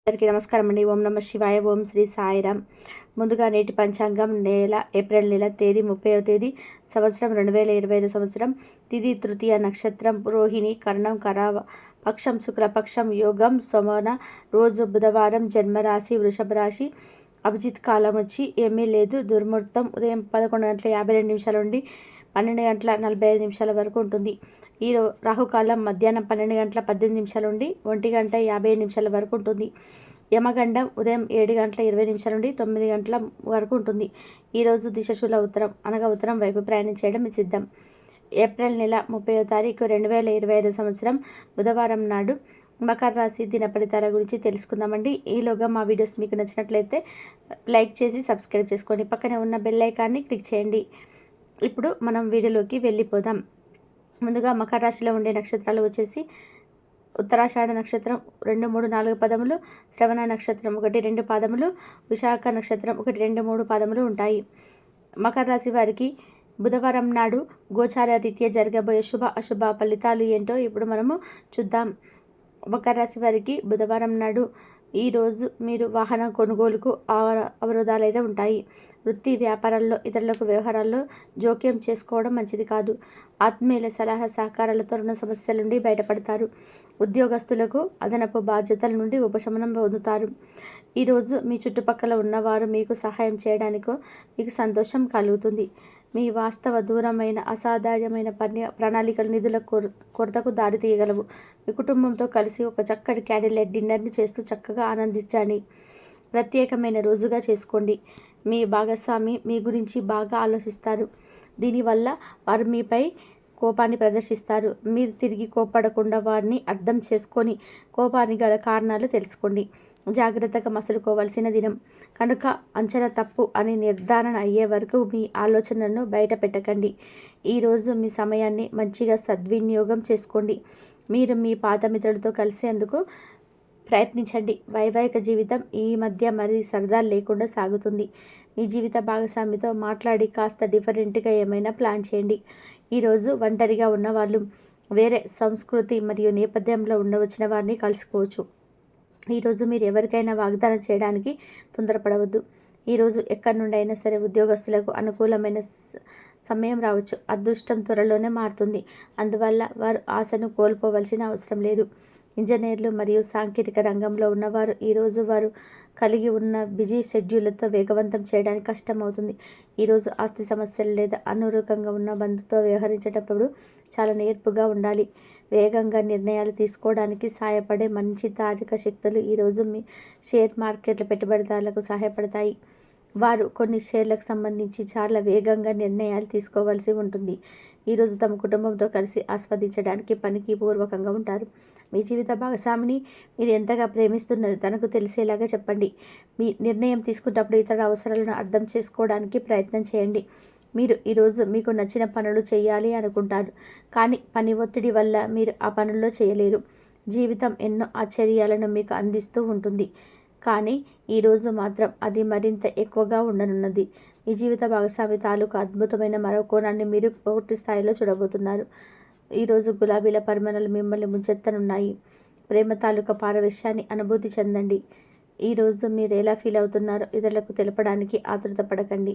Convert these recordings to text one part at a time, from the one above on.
అందరికీ నమస్కారం అండి. ఓం నమ శివాయ. ఓం శ్రీ సాయిరామ్. ముందుగా నేటి పంచాంగం ఏప్రిల్ నెల తేదీ 30వ తేదీ సంవత్సరం 2025 సంవత్సరం. తిథి తృతీయ, నక్షత్రం రోహిణి, కర్ణం కరావ, పక్షం శుక్లపక్షం, యోగం సోమన, రోజు బుధవారం, జన్మరాశి వృషభ రాశి. అభిజిత్ కాలం వచ్చి ఏమీ లేదు. దుర్ముహూర్తం ఉదయం 11:52 నుండి 12:45 వరకు ఉంటుంది. ఈ రాహుకాలం మధ్యాహ్నం 12:18 నుండి 1:57 వరకు ఉంటుంది. యమగండం ఉదయం 7:20 నుండి 9 వరకు ఉంటుంది. ఈరోజు దిశశూల ఉత్తరం అనగా ఉత్తరం వైపు ప్రయాణం చేయడం సిద్ధం. ఏప్రిల్ నెల 30వ తారీఖు 2025 సంవత్సరం బుధవారం నాడు మకర రాశి దిన ఫలితాల గురించి తెలుసుకుందామండి. ఈలోగా మా వీడియోస్ మీకు నచ్చినట్లయితే లైక్ చేసి సబ్స్క్రైబ్ చేసుకోండి. పక్కనే ఉన్న బెల్ ఐకాన్ని క్లిక్ చేయండి. ఇప్పుడు మనం వీడియోలోకి వెళ్ళిపోదాం. ముందుగా మకర రాశిలో ఉండే నక్షత్రాలు వచ్చేసి ఉత్తరాషాఢ నక్షత్రం 2, 3, 4 పాదములు, శ్రవణ నక్షత్రం 1, 2 పాదములు, విశాఖ నక్షత్రం 1, 2, 3 పాదములు ఉంటాయి. మకర రాశి వారికి బుధవారం నాడు గోచార రీత్యా జరగబోయే శుభ అశుభ ఫలితాలు ఏంటో ఇప్పుడు మనము చూద్దాం. మకర రాశి వారికి బుధవారం నాడు ఈరోజు మీరు వాహన కొనుగోలుకు అవరోధాలు అయితే ఉంటాయి. వృత్తి వ్యాపారాల్లో ఇతరులకు వ్యవహారాల్లో జోక్యం చేసుకోవడం మంచిది కాదు. ఆత్మీయుల సలహా సహకారాలతో రుణ సమస్యల నుండి బయటపడతారు. ఉద్యోగస్తులకు అదనపు బాధ్యతల నుండి ఉపశమనం పొందుతారు. ఈరోజు మీ చుట్టుపక్కల ఉన్నవారు మీకు సహాయం చేయడానికో మీకు సంతోషం కలుగుతుంది. మీ వాస్తవ దూరమైన అసాధారణమైన ప్రణాళికలు నిధుల కొరతకు దారి తీయగలవు. మీ కుటుంబంతో కలిసి ఒక చక్కటి క్యాండిల్ డిన్నర్ని చేస్తూ చక్కగా ఆనందించండి. ప్రత్యేకమైన రోజుగా చేసుకోండి. మీ భాగస్వామి మీ గురించి బాగా ఆలోచిస్తారు. దీనివల్ల వారు మీపై కోపాన్ని ప్రదర్శిస్తారు. మీరు తిరిగి కోపడకుండా వారిని అర్థం చేసుకొని కోపానికి గల కారణాలు తెలుసుకోండి. జాగ్రత్తగా మసులుకోవాల్సిన దినం కనుక అంచనా తప్పు అని నిర్ధారణ అయ్యే వరకు మీ ఆలోచనలను బయట పెట్టకండి. ఈరోజు మీ సమయాన్ని మంచిగా సద్వినియోగం చేసుకోండి. మీరు మీ పాత మిత్రులతో కలిసేందుకు ప్రయత్నించండి. వైవాహిక జీవితం ఈ మధ్య మరి సరదా లేకుండా సాగుతుంది. మీ జీవిత భాగస్వామితో మాట్లాడి కాస్త డిఫరెంట్గా ఏమైనా ప్లాన్ చేయండి. ఈరోజు ఒంటరిగా ఉన్నవాళ్ళు వేరే సంస్కృతి మరియు నేపథ్యంలో ఉండవచ్చిన వారిని కలుసుకోవచ్చు. ఈరోజు మీరు ఎవరికైనా వాగ్దానం చేయడానికి తొందరపడవద్దు. ఈరోజు ఎక్కడి నుండి అయినా సరే ఉద్యోగస్తులకు అనుకూలమైన సమయం రావచ్చు. అదృష్టం త్వరలోనే మారుతుంది. అందువల్ల వారు ఆశను కోల్పోవలసిన అవసరం లేదు. ఇంజనీర్లు మరియు సాంకేతిక రంగంలో ఉన్నవారు ఈరోజు వారు కలిగి ఉన్న బిజీ షెడ్యూళ్లతో వేగవంతం చేయడానికి కష్టమవుతుంది. ఈరోజు ఆస్తి సమస్యలు లేదా అనూరకంగా ఉన్న బంధుతో వ్యవహరించేటప్పుడు చాలా నేర్పుగా ఉండాలి. వేగంగా నిర్ణయాలు తీసుకోవడానికి సహాయపడే మంచి తార్కిక శక్తులు ఈరోజు మీ షేర్ మార్కెట్ల పెట్టుబడిదారులకు సహాయపడతాయి. వారు కొన్ని షేర్లకు సంబంధించి చాలా వేగంగా నిర్ణయాలు తీసుకోవాల్సి ఉంటుంది. ఈరోజు తమ కుటుంబంతో కలిసి ఆస్వాదించడానికి పనికి పూర్వకంగా ఉంటారు. మీ జీవిత భాగస్వామిని మీరు ఎంతగా ప్రేమిస్తున్నది తనకు తెలిసేలాగా చెప్పండి. మీ నిర్ణయం తీసుకున్నప్పుడు ఇతర అవసరాలను అర్థం చేసుకోవడానికి ప్రయత్నం చేయండి. మీరు ఈరోజు మీకు నచ్చిన పనులు చేయాలి అనుకుంటారు, కానీ పని ఒత్తిడి వల్ల మీరు ఆ పనుల్లో చేయలేరు. జీవితం ఎన్నో ఆశ్చర్యాలను మీకు అందిస్తూ ఉంటుంది, కానీ ఈరోజు మాత్రం అది మరింత ఎక్కువగా ఉండనున్నది. మీ జీవిత భాగస్వామి తాలూకు అద్భుతమైన మరో కోణాన్ని మీరు పూర్తి స్థాయిలో చూడబోతున్నారు. ఈరోజు గులాబీల పరిమాణాలు మిమ్మల్ని ముంచెత్తనున్నాయి. ప్రేమ తాలూకా పారవశ్యాన్ని అనుభూతి చెందండి. ఈరోజు మీరు ఎలా ఫీల్ అవుతున్నారో ఇతరులకు తెలపడానికి ఆతృత పడకండి.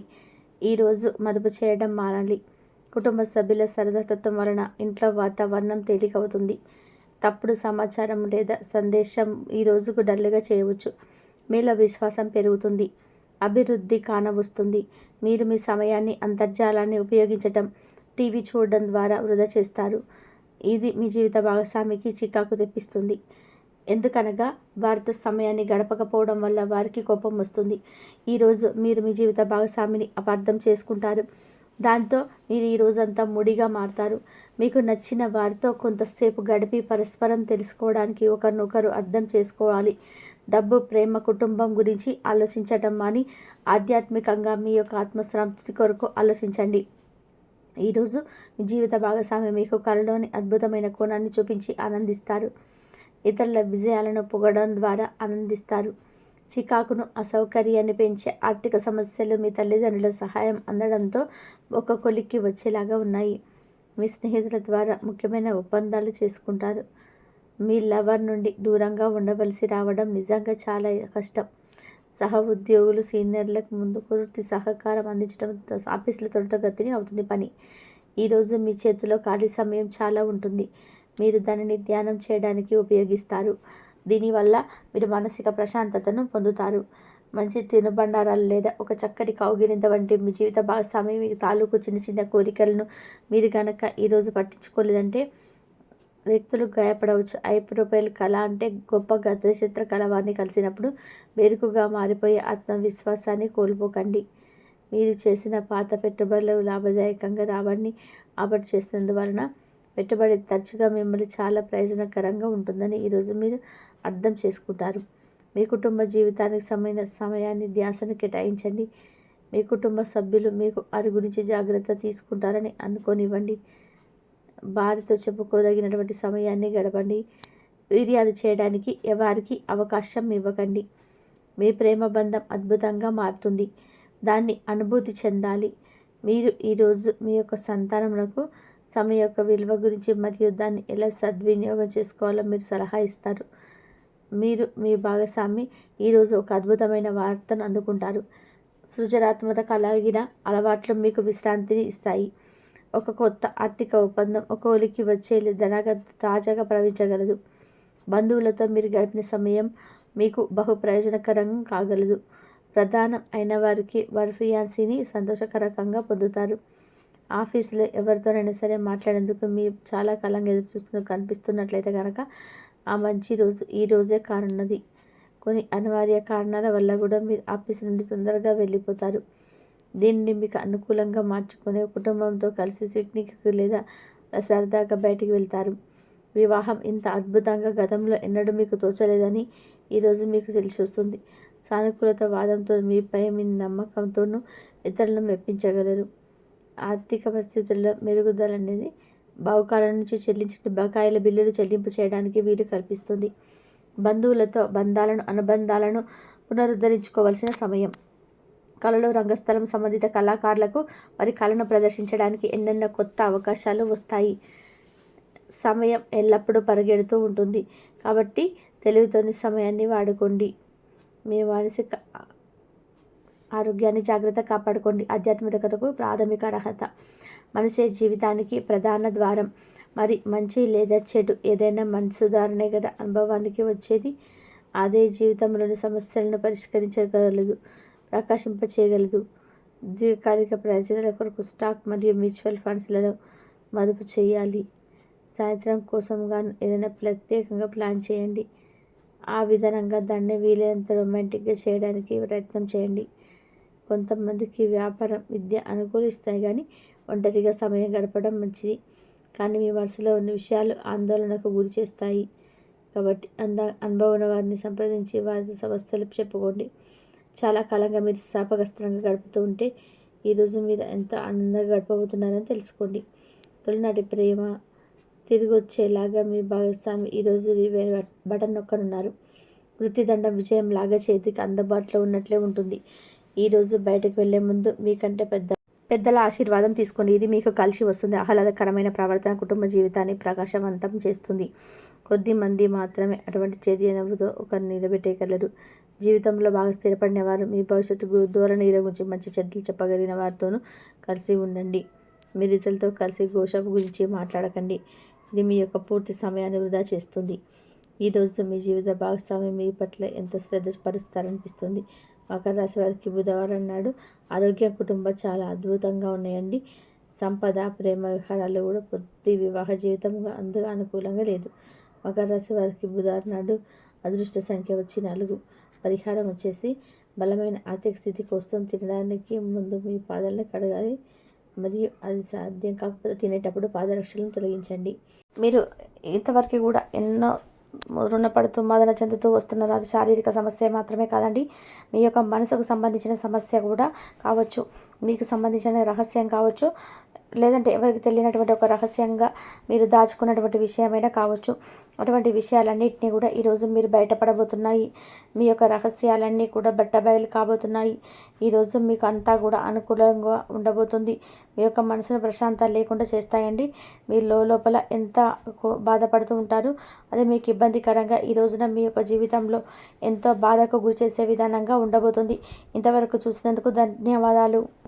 ఈరోజు మదుపు చేయడం మానాలి. కుటుంబ సభ్యుల సరదాతత్వం వలన ఇంట్లో వాతావరణం తేలికవుతుంది. తప్పుడు సమాచారం లేదా సందేశం ఈ రోజుకు డల్గా చేయవచ్చు. మీలో విశ్వాసం పెరుగుతుంది. అభివృద్ధి కానవస్తుంది. మీరు మీ సమయాన్ని అంతర్జాలాన్ని ఉపయోగించడం, టీవీ చూడడం ద్వారా వృధా చేస్తారు. ఇది మీ జీవిత భాగస్వామికి చికాకు తెప్పిస్తుంది. ఎందుకనగా వారితో సమయాన్ని గడపకపోవడం వల్ల వారికి కోపం వస్తుంది. ఈరోజు మీరు మీ జీవిత భాగస్వామిని అపార్థం చేసుకుంటారు. దాంతో మీరు ఈ రోజంతా మూడిగా మారుతారు. మీకు నచ్చిన వారితో కొంతసేపు గడిపి పరస్పరం తెలుసుకోవడానికి ఒకరినొకరు అర్థం చేసుకోవాలి. డబ్బు, ప్రేమ, కుటుంబం గురించి ఆలోచించటం మాని ఆధ్యాత్మికంగా మీ యొక్క ఆత్మసంతృప్తి కొరకు ఆలోచించండి. ఈరోజు మీ జీవిత భాగస్వామి మీకు కలలోని అద్భుతమైన కోణాన్ని చూపించి ఆనందిస్తారు. ఇతరుల విజయాలను పొగడడం ద్వారా ఆనందిస్తారు. చికాకును, అసౌకర్యాన్ని పెంచే ఆర్థిక సమస్యలు మీ తల్లిదండ్రుల సహాయం అందడంతో ఒక కొలిక్కి వచ్చేలాగా ఉన్నాయి. మీ స్నేహితుల ద్వారా ముఖ్యమైన ఒప్పందాలు చేసుకుంటారు. మీ లవర్ నుండి దూరంగా ఉండవలసి రావడం నిజంగా చాలా కష్టం. సహ ఉద్యోగులు సీనియర్లకు ముందు పూర్తి సహకారం అందించడం ఆఫీసులో త్వరితగతిని అవుతుంది పని. ఈరోజు మీ చేతిలో ఖాళీ సమయం చాలా ఉంటుంది. మీరు దానిని ధ్యానం చేయడానికి ఉపయోగిస్తారు. దీనివల్ల మీరు మానసిక ప్రశాంతతను పొందుతారు. మంచి తినుబండారాలు లేదా ఒక చక్కటి కౌగిలింత వంటి మీ జీవిత భాగస్వామి మీ తాలూకు చిన్న చిన్న కోరికలను మీరు కనుక ఈరోజు పట్టించుకోలేదంటే వ్యక్తులు గాయపడవచ్చు. ఐప్రొఫైల్ కళ అంటే గొప్ప గతచిత్ర కళ కలిసినప్పుడు బెరుకుగా మారిపోయే ఆత్మవిశ్వాసాన్ని కోల్పోకండి. మీరు చేసిన పాత పెట్టుబడులు లాభదాయకంగా రాబడిని ఆపరేట్ చేస్తున్నందువలన పెట్టుబడి తరచుగా మిమ్మల్ని చాలా ప్రయోజనకరంగా ఉంటుందని ఈరోజు మీరు అర్థం చేసుకుంటారు. మీ కుటుంబ జీవితానికి సమయాన్ని ధ్యాసను కేటాయించండి. మీ కుటుంబ సభ్యులు మీకు వారి గురించి జాగ్రత్త తీసుకుంటారని అనుకోనివ్వండి. భార్యతో చెప్పుకోదగినటువంటి సమయాన్ని గడపండి. వీర్యాలు చేయడానికి ఎవరికి అవకాశం ఇవ్వకండి. మీ ప్రేమ బంధం అద్భుతంగా మారుతుంది. దాన్ని అనుభూతి చెందాలి. మీరు ఈరోజు మీ యొక్క సంతానమునకు సమయం యొక్క విలువ గురించి మరియు దాన్ని ఎలా సద్వినియోగం చేసుకోవాలో మీరు సలహా ఇస్తారు. మీరు మీ భాగస్వామి ఈరోజు ఒక అద్భుతమైన వార్తను అందుకుంటారు. సృజనాత్మక కలిగిన అలవాట్లు మీకు విశ్రాంతిని ఇస్తాయి. ఒక కొత్త ఆర్థిక ఒప్పందం ఒక ఒలికి వచ్చే ధనగత తాజాగా ప్రవహించగలదు. బంధువులతో మీరు గడిపిన సమయం మీకు బహు ప్రయోజనకరం కాగలదు. ప్రధానం అయిన వారికి వారి ఫియాన్సీని సంతోషకరంగా పొందుతారు. ఆఫీసులో ఎవరితోనైనా సరే మాట్లాడేందుకు మీరు చాలా కాలంగా ఎదురు కనిపిస్తున్నట్లయితే కనుక ఆ మంచి రోజు ఈ రోజే కానున్నది. కొన్ని అనివార్య కారణాల వల్ల కూడా మీరు ఆఫీసు నుండి తొందరగా వెళ్ళిపోతారు. దీనిని మీకు అనుకూలంగా మార్చుకునే కుటుంబంతో కలిసి పిక్నిక్కి లేదా సరదాగా బయటికి వెళ్తారు. వివాహం ఇంత అద్భుతంగా గతంలో ఎన్నడూ మీకు తోచలేదని ఈరోజు మీకు తెలిసి వస్తుంది. సానుకూలత వాదంతో మీపై మీ నమ్మకంతోనూ ఇతరులను మెప్పించగలరు. ఆర్థిక పరిస్థితుల్లో మెరుగుదల అనేది బహుకాలం నుంచి చెల్లించిన బకాయిల బిల్లులు చెల్లింపు చేయడానికి వీలు కల్పిస్తుంది. బంధువులతో అనుబంధాలను పునరుద్ధరించుకోవాల్సిన సమయం. కళలో రంగస్థలం సంబంధిత కళాకారులకు వారి కళను ప్రదర్శించడానికి ఎన్నెన్నో కొత్త అవకాశాలు వస్తాయి. సమయం ఎల్లప్పుడూ పరిగెడుతూ ఉంటుంది కాబట్టి తెలివితోని సమయాన్ని వాడుకోండి. మీ మానసిక ఆరోగ్యాన్ని జాగ్రత్త కాపాడుకోండి. ఆధ్యాత్మికతకు ప్రాథమిక అర్హత మనిషి జీవితానికి ప్రధాన ద్వారం. మరి మంచి లేదా చెడు ఏదైనా మనసు సుధారణే కదా అనుభవానికి వచ్చేది. అదే జీవితంలోని సమస్యలను పరిష్కరించగలదు, ప్రకాశింపచేయగలదు. దీర్ఘకాలిక ప్రయోజనాల కొరకు స్టాక్ మరియు మ్యూచువల్ ఫండ్స్లలో మదుపు చేయాలి. సాయంత్రం కోసం గాను ఏదైనా ప్రత్యేకంగా ప్లాన్ చేయండి. ఆ విధానంగా దాన్ని వీలైనంత రొమాంటిక్గా చేయడానికి ప్రయత్నం చేయండి. కొంతమందికి వ్యాపారం విద్య అనుకూలిస్తాయి కానీ ఒంటరిగా సమయం గడపడం మంచిది. కానీ మీ మనసులో ఉన్న విషయాలు ఆందోళనకు గురి చేస్తాయి కాబట్టి అనుభవం ఉన్న వారిని సంప్రదించి వారితో సమస్యలు చెప్పుకోండి. చాలా కాలంగా మీరు శాపగ్రస్తంగా గడుపుతూ ఉంటే ఈరోజు మీరు ఎంత ఆనందంగా గడపబోతున్నారని తెలుసుకోండి. తొలినాటి ప్రేమ తిరిగి వచ్చేలాగా మీ భాగస్వామి ఈరోజు బటన్ నొక్కనున్నారు. వృత్తిదండం విజయం లాగా చేతికి అందుబాటులో ఉన్నట్లే ఉంటుంది. ఈరోజు బయటకు వెళ్లే ముందు మీకంటే పెద్దల ఆశీర్వాదం తీసుకోండి. ఇది మీకు కలిసి వస్తుంది. ఆహ్లాదకరమైన ప్రవర్తన కుటుంబ జీవితాన్ని ప్రకాశవంతం చేస్తుంది. కొద్ది మంది మాత్రమే అటువంటి చర్యతో ఒకరిని నిలబెట్టగలరు. జీవితంలో బాగా స్థిరపడిన వారు మీ భవిష్యత్తు ధోరణి గురించి మంచి చెడ్డలు చెప్పగలిగిన వారితోనూ కలిసి ఉండండి. మీరు ఇతరులతో కలిసి గోషపు గురించి మాట్లాడకండి. ఇది మీ యొక్క పూర్తి సమయాన్ని వృధా చేస్తుంది. ఈరోజు మీ జీవిత భాగస్వామి మీ పట్ల ఎంత శ్రద్ధ పరుస్తారనిపిస్తుంది. మకర రాశి వారికి బుధవారం నాడు ఆరోగ్య కుటుంబం చాలా అద్భుతంగా ఉన్నాయండి. సంపద ప్రేమ వ్యవహారాలు కూడా కొద్ది వివాహ జీవితంగా అందుగా అనుకూలంగా లేదు. మకర రాశి వారికి బుధవారం నాడు అదృష్ట సంఖ్య వచ్చి 4. పరిహారం వచ్చేసి బలమైన ఆర్థిక స్థితి కోసం తినడానికి ముందు మీ పాదాలను కడగాలి మరియు అది సాధ్యం కాకపోతే తినేటప్పుడు పాదరక్షలను తొలగించండి. మీరు ఇంతవరకు కూడా ఎన్నో రుణపడుతూ మదన చెందుతూ వస్తున్నారు. అది శారీరక సమస్య మాత్రమే కాదండి, మీ యొక్క మనసుకు సంబంధించిన సమస్య కూడా కావచ్చు, మీకు సంబంధించిన రహస్యం కావచ్చు, లేదంటే ఎవరికి తెలియనటువంటి ఒక రహస్యంగా మీరు దాచుకున్నటువంటి విషయమైనా కావచ్చు. అటువంటి విషయాలన్నిటిని కూడా ఈరోజు మీరు బయటపడబోతున్నాయి. మీ యొక్క రహస్యాలన్నీ కూడా బట్టబయలు కాబోతున్నాయి. ఈరోజు మీకు అంతా కూడా అనుకూలంగా ఉండబోతుంది. మీ యొక్క మనసును ప్రశాంతత లేకుండా చేస్తాయండి. మీరు లోపల ఎంత బాధపడుతూ ఉంటారు, అది మీకు ఇబ్బందికరంగా ఈ రోజున మీ యొక్క జీవితంలో ఎంతో బాధకు గురి చేసే విధానంగా ఉండబోతుంది. ఇంతవరకు చూసినందుకు ధన్యవాదాలు.